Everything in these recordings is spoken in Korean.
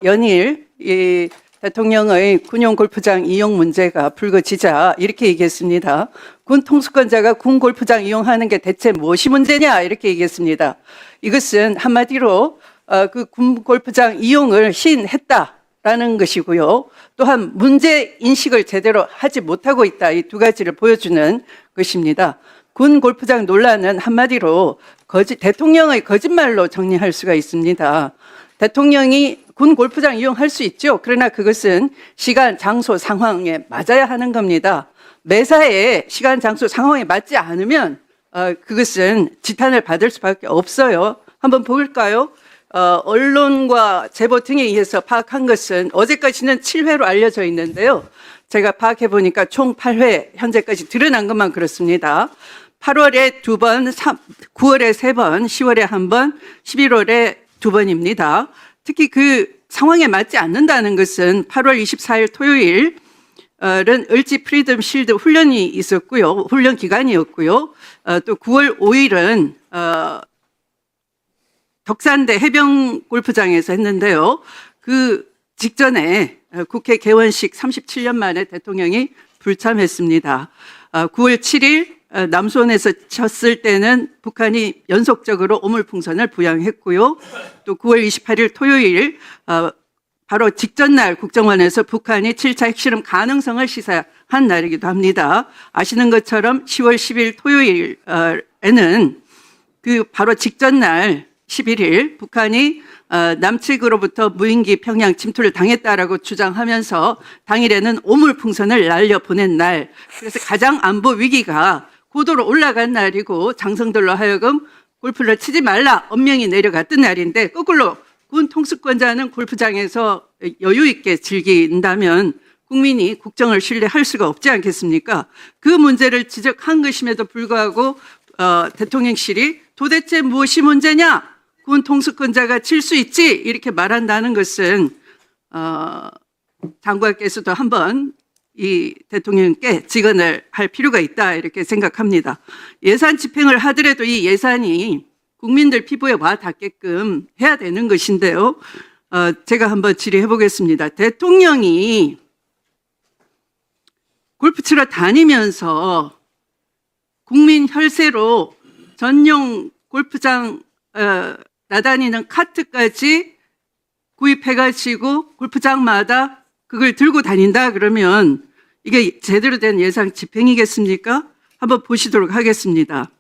연일 이 대통령의 군용 골프장 이용 문제가 불거지자 이렇게 얘기했습니다. 군 통수권자가 군 골프장 이용하는 게 대체 무엇이 문제냐 이렇게 얘기했습니다. 이것은 한마디로 그 군 골프장 이용을 시인했다라는 것이고요. 또한 문제 인식을 제대로 하지 못하고 있다. 이 두 가지를 보여주는 것입니다. 군 골프장 논란은 한마디로 대통령의 거짓말로 정리할 수가 있습니다. 대통령이 군 골프장 이용할 수 있죠. 그러나 그것은 시간, 장소, 상황에 맞아야 하는 겁니다. 매사에 시간, 장소, 상황에 맞지 않으면 그것은 지탄을 받을 수밖에 없어요. 한번 볼까요? 언론과 제보 등에 의해서 파악한 것은 어제까지는 7회로 알려져 있는데요. 제가 파악해 보니까 총 8회 현재까지 드러난 것만 그렇습니다. 8월에 2번, 9월에 3번, 10월에 1번, 11월에 2번입니다. 특히 그 상황에 맞지 않는다는 것은 8월 24일 토요일은 을지 프리덤 실드 훈련이 있었고요. 훈련 기간이었고요. 또 9월 5일은 덕산대 해병 골프장에서 했는데요. 그 직전에 국회 개원식 37년 만에 대통령이 불참했습니다. 9월 7일 남수원에서 쳤을 때는 북한이 연속적으로 오물풍선을 부양했고요. 또 9월 28일 토요일 바로 직전날 국정원에서 북한이 7차 핵실험 가능성을 시사한 날이기도 합니다. 아시는 것처럼 10월 10일 토요일에는 그 바로 직전날 11일 북한이 남측으로부터 무인기 평양 침투를 당했다라고 주장하면서 당일에는 오물풍선을 날려보낸 날, 그래서 가장 안보 위기가 고도로 올라간 날이고 장성들로 하여금 골프를 치지 말라 엄명이 내려갔던 날인데 거꾸로 군 통수권자는 골프장에서 여유 있게 즐긴다면 국민이 국정을 신뢰할 수가 없지 않겠습니까? 그 문제를 지적한 것임에도 불구하고 대통령실이 도대체 무엇이 문제냐? 군 통수권자가 칠 수 있지 이렇게 말한다는 것은 장관께서도 한번 이 대통령께 직언을 할 필요가 있다 이렇게 생각합니다. 예산 집행을 하더라도 이 예산이 국민들 피부에 와 닿게끔 해야 되는 것인데요. 제가 한번 질의해 보겠습니다. 대통령이 골프 치러 다니면서 국민 혈세로 전용 골프장 나다니는 카트까지 구입해가지고 골프장마다 그걸 들고 다닌다 그러면 이게 제대로 된 예산 집행이겠습니까? 한번 보시도록 하겠습니다.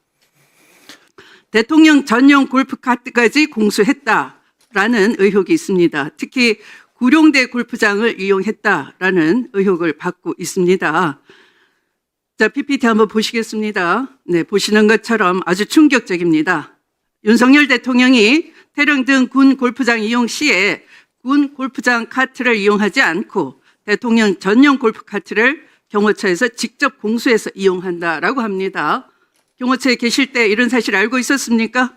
대통령 전용 골프 카트까지 공수했다라는 의혹이 있습니다. 특히 구룡대 골프장을 이용했다라는 의혹을 받고 있습니다. 자, PPT 한번 보시겠습니다. 네, 보시는 것처럼 아주 충격적입니다. 윤석열 대통령이 태릉 등 군 골프장 이용 시에 군 골프장 카트를 이용하지 않고 대통령 전용 골프 카트를 경호처에서 직접 공수해서 이용한다라고 합니다. 경호처에 계실 때 이런 사실 알고 있었습니까?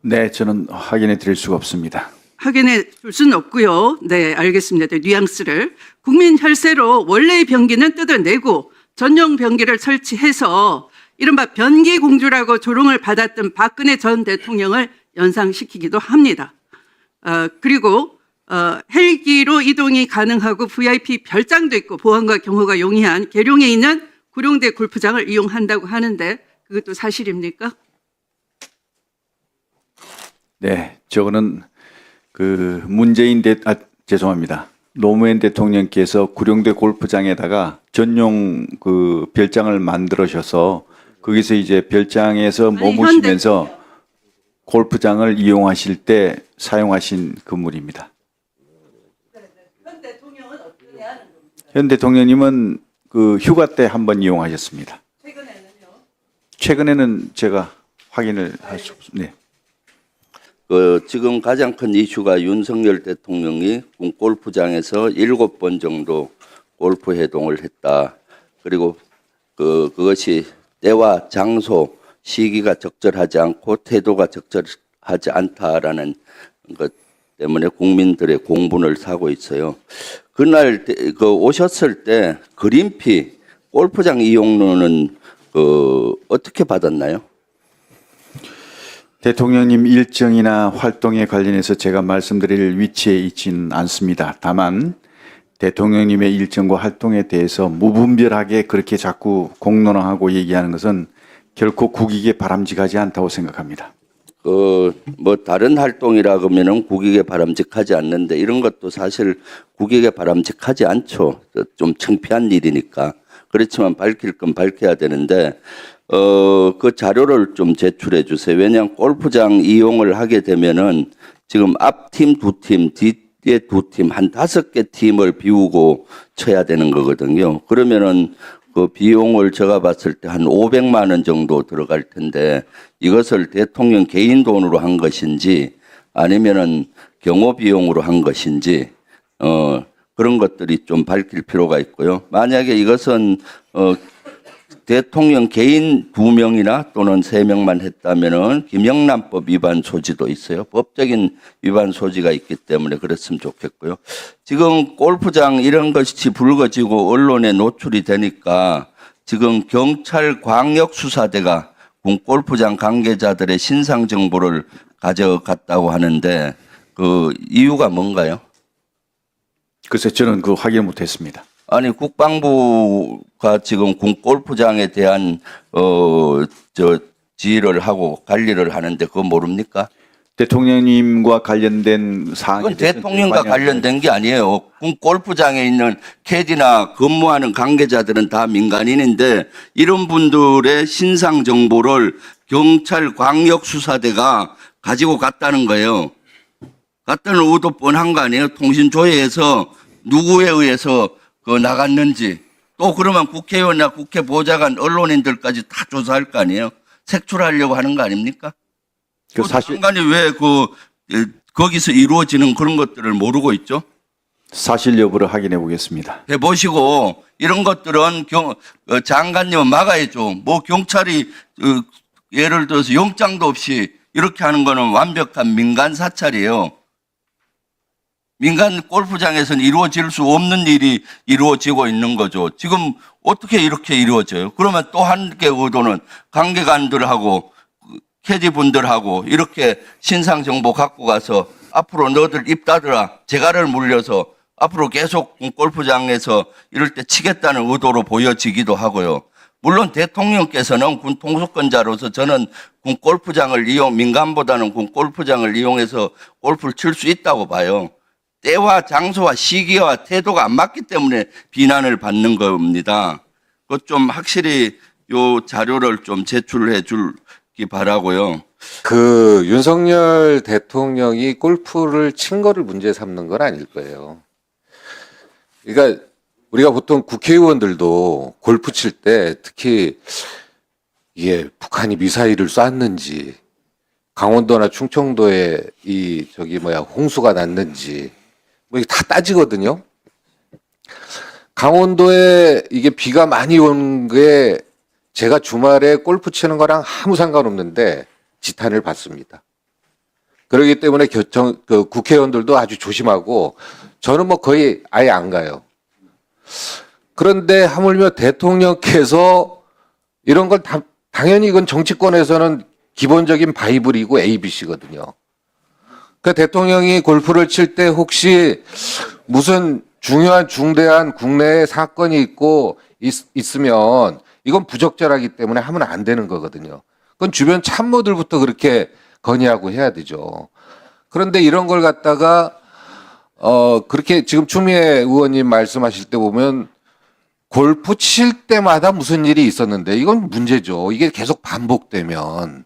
네, 저는 확인해 드릴 수가 없습니다. 확인해 줄 수는 없고요. 네, 알겠습니다. 뉘앙스를. 국민 혈세로 원래의 변기는 뜯어내고 전용 변기를 설치해서 이른바 변기 공주라고 조롱을 받았던 박근혜 전 대통령을 연상시키기도 합니다. 그리고 헬기로 이동이 가능하고 VIP 별장도 있고 보안과 경호가 용이한 계룡에 있는 구룡대 골프장을 이용한다고 하는데 그것도 사실입니까? 네, 저거는 그 죄송합니다. 노무현 대통령께서 구룡대 골프장에다가 전용 그 별장을 만들으셔서 거기서 이제 별장에서 머무시면서 골프장을 이용하실 때 사용하신 건물입니다. 현 대통령은 어떠냐는 겁니다. 현 대통령님은 그 휴가 때 한번 이용하셨습니다. 최근에는요? 최근에는 제가 확인을 할 수 없습니다. 네. 지금 가장 큰 이슈가 윤석열 대통령이 골프장에서 7번 정도 골프 회동을 했다. 그리고 그것이 때와 장소, 시기가 적절하지 않고 태도가 적절하지 않다라는 것 때문에 국민들의 공분을 사고 있어요. 그날 오셨을 때 그린피 골프장 이용료는 어떻게 받았나요? 대통령님 일정이나 활동에 관련해서 제가 말씀드릴 위치에 있지는 않습니다. 다만 대통령님의 일정과 활동에 대해서 무분별하게 그렇게 자꾸 공론화하고 얘기하는 것은 결코 국익에 바람직하지 않다고 생각합니다. 뭐 다른 활동이라 그러면은 국익에 바람직하지 않는데 이런 것도 사실 국익에 바람직하지 않죠. 좀 창피한 일이니까. 그렇지만 밝힐 건 밝혀야 되는데 그 자료를 좀 제출해 주세요. 왜냐하면 골프장 이용을 하게 되면은 지금 앞팀 두 팀, 뒤에 두 팀, 한 5개 팀을 비우고 쳐야 되는 거거든요. 그러면은 그 비용을 제가 봤을 때 한 500만 원 정도 들어갈 텐데 이것을 대통령 개인 돈으로 한 것인지 아니면은 경호 비용으로 한 것인지 그런 것들이 좀 밝힐 필요가 있고요. 만약에 이것은 대통령 개인 2명이나 또는 3명만 했다면은 김영란법 위반 소지도 있어요. 법적인 위반 소지가 있기 때문에 그랬으면 좋겠고요. 지금 골프장 이런 것이 불거지고 언론에 노출이 되니까 지금 경찰 광역수사대가 군 골프장 관계자들의 신상 정보를 가져갔다고 하는데 그 이유가 뭔가요? 글쎄 저는 그 확인 못했습니다. 아니 국방부가 지금 군 골프장에 대한 지휘를 하고 관리를 하는데 그거 모릅니까? 대통령님과 관련된 사항이 그건 대통령과 관련된 게 아니에요. 군 골프장에 있는 캐디나 근무하는 관계자들은 다 민간인인데 이런 분들의 신상 정보를 경찰 광역수사대가 가지고 갔다는 거예요. 갔다는 의도 뻔한 거 아니에요? 통신조회에서 누구에 의해서 나갔는지 또 그러면 국회의원이나 국회 보좌관 언론인들까지 다 조사할 거 아니에요? 색출하려고 하는 거 아닙니까? 그 사실 장관이 왜 거기서 이루어지는 그런 것들을 모르고 있죠? 사실 여부를 확인해 보겠습니다. 해보시고 이런 것들은 장관님은 막아야죠. 뭐 경찰이 예를 들어서 영장도 없이 이렇게 하는 거는 완벽한 민간 사찰이에요. 민간 골프장에서는 이루어질 수 없는 일이 이루어지고 있는 거죠. 지금 어떻게 이렇게 이루어져요? 그러면 또 한 개 의도는 관계관들하고 캐디분들하고 이렇게 신상 정보 갖고 가서 앞으로 너들 입 닫으라 재갈을 물려서 앞으로 계속 골프장에서 이럴 때 치겠다는 의도로 보여지기도 하고요. 물론 대통령께서는 군 통수권자로서 저는 군 골프장을 민간보다는 군 골프장을 이용해서 골프를 칠 수 있다고 봐요. 때와 장소와 시기와 태도가 안 맞기 때문에 비난을 받는 겁니다. 그것 좀 확실히 요 자료를 좀 제출해 주기 바라고요. 그 윤석열 대통령이 골프를 친 거를 문제 삼는 건 아닐 거예요. 그러니까 우리가 보통 국회의원들도 골프 칠 때 특히 이게 북한이 미사일을 쐈는지 강원도나 충청도에 홍수가 났는지 뭐 이게 다 따지거든요. 강원도에 이게 비가 많이 온 게 제가 주말에 골프 치는 거랑 아무 상관없는데 지탄을 받습니다. 그렇기 때문에 국회의원들도 아주 조심하고 저는 뭐 거의 아예 안 가요. 그런데 하물며 대통령께서 이런 걸 당연히 이건 정치권에서는 기본적인 바이블이고 ABC거든요. 그 대통령이 골프를 칠 때 혹시 무슨 중요한 중대한 국내에 사건이 있으면 이건 부적절하기 때문에 하면 안 되는 거거든요. 그건 주변 참모들부터 그렇게 건의하고 해야 되죠. 그런데 이런 걸 갖다가 그렇게 지금 추미애 의원님 말씀하실 때 보면 골프 칠 때마다 무슨 일이 있었는데 이건 문제죠. 이게 계속 반복되면.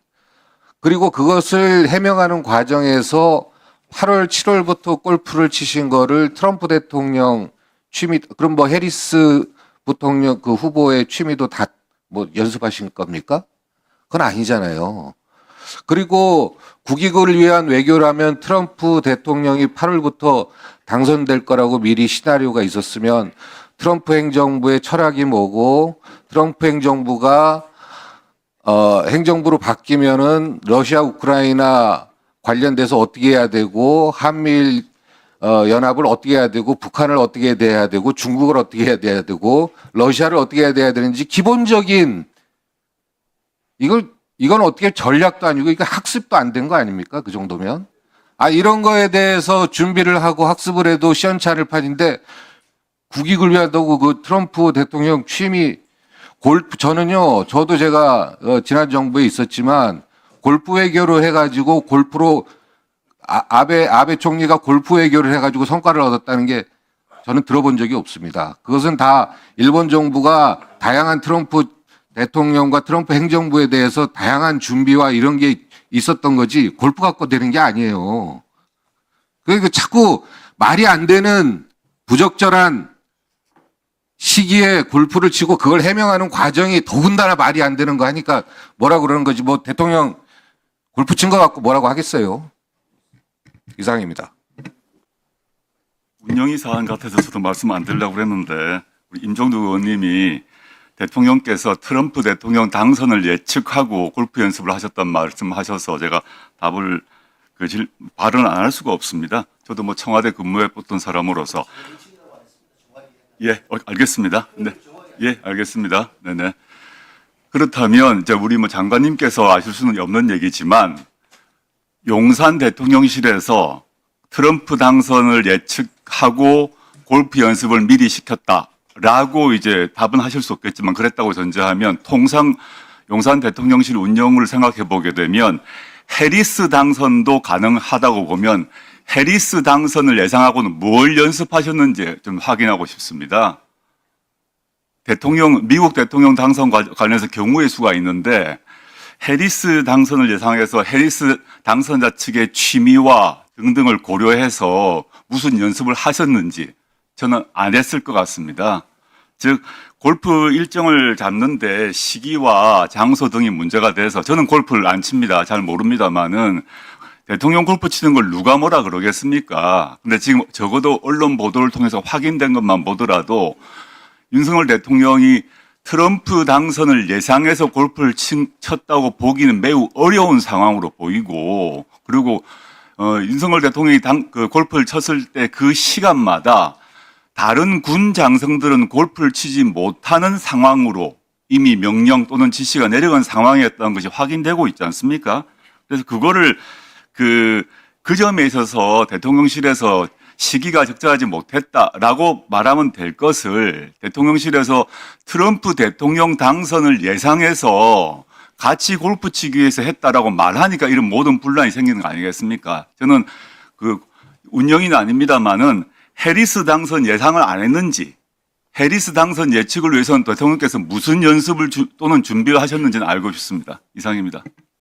그리고 그것을 해명하는 과정에서 8월, 7월부터 골프를 치신 거를 트럼프 대통령 취미, 그럼 뭐 해리스 부통령 그 후보의 취미도 다 뭐 연습하신 겁니까? 그건 아니잖아요. 그리고 국익을 위한 외교라면 트럼프 대통령이 8월부터 당선될 거라고 미리 시나리오가 있었으면 트럼프 행정부의 철학이 뭐고 트럼프 행정부가 행정부로 바뀌면은 러시아 우크라이나 관련돼서 어떻게 해야 되고 한미일 연합을 어떻게 해야 되고 북한을 어떻게 해야 되고 중국을 어떻게 해야 되고 러시아를 어떻게 해야 되는지 기본적인 이걸 이건 어떻게 전략도 아니고 이거 학습도 안 된 거 아닙니까? 그 정도면. 이런 거에 대해서 준비를 하고 학습을 해도 시원찮을 판인데 국익을 위하다고 그 트럼프 대통령 취임이 저도 제가 지난 정부에 있었지만 골프 외교를 해가지고 골프로 아베 총리가 골프 외교를 해가지고 성과를 얻었다는 게 저는 들어본 적이 없습니다. 그것은 다 일본 정부가 다양한 트럼프 대통령과 트럼프 행정부에 대해서 다양한 준비와 이런 게 있었던 거지 골프 갖고 되는 게 아니에요. 그러니까 자꾸 말이 안 되는 부적절한 시기에 골프를 치고 그걸 해명하는 과정이 더군다나 말이 안 되는 거 하니까 뭐라 그러는 거지. 뭐 대통령 골프 친 거 갖고 뭐라고 하겠어요. 이상입니다. 운영이 사안 같아서 저도 말씀 안 드리려고 그랬는데 우리 임종두 의원님이 대통령께서 트럼프 대통령 당선을 예측하고 골프 연습을 하셨단 말씀하셔서 제가 답을 발언 안 할 수가 없습니다. 저도 뭐 청와대 근무해 봤던 사람으로서 알겠습니다. 네, 알겠습니다. 네네. 그렇다면 이제 우리 뭐 장관님께서 아실 수는 없는 얘기지만 용산 대통령실에서 트럼프 당선을 예측하고 골프 연습을 미리 시켰다라고 이제 답은 하실 수 없겠지만 그랬다고 전제하면 통상 용산 대통령실 운영을 생각해 보게 되면 해리스 당선도 가능하다고 보면 해리스 당선을 예상하고는 뭘 연습하셨는지 좀 확인하고 싶습니다. 미국 대통령 당선 관련해서 경우의 수가 있는데 해리스 당선을 예상해서 해리스 당선자 측의 취미와 등등을 고려해서 무슨 연습을 하셨는지 저는 안 했을 것 같습니다. 즉 골프 일정을 잡는데 시기와 장소 등이 문제가 돼서 저는 골프를 안 칩니다. 잘 모릅니다만은 대통령 골프 치는 걸 누가 뭐라 그러겠습니까? 근데 지금 적어도 언론 보도를 통해서 확인된 것만 보더라도 윤석열 대통령이 트럼프 당선을 예상해서 골프를 쳤다고 보기는 매우 어려운 상황으로 보이고 그리고 윤석열 대통령이 골프를 쳤을 때 그 시간마다 다른 군 장성들은 골프를 치지 못하는 상황으로 이미 명령 또는 지시가 내려간 상황이었다는 것이 확인되고 있지 않습니까? 그래서 그거를 그 점에 있어서 대통령실에서 시기가 적절하지 못했다라고 말하면 될 것을 대통령실에서 트럼프 대통령 당선을 예상해서 같이 골프 치기 위해서 했다라고 말하니까 이런 모든 분란이 생기는 거 아니겠습니까? 저는 그 운영인은 아닙니다만은 해리스 당선 예상을 안 했는지 해리스 당선 예측을 위해서는 대통령께서 무슨 연습을 또는 준비를 하셨는지는 알고 싶습니다. 이상입니다.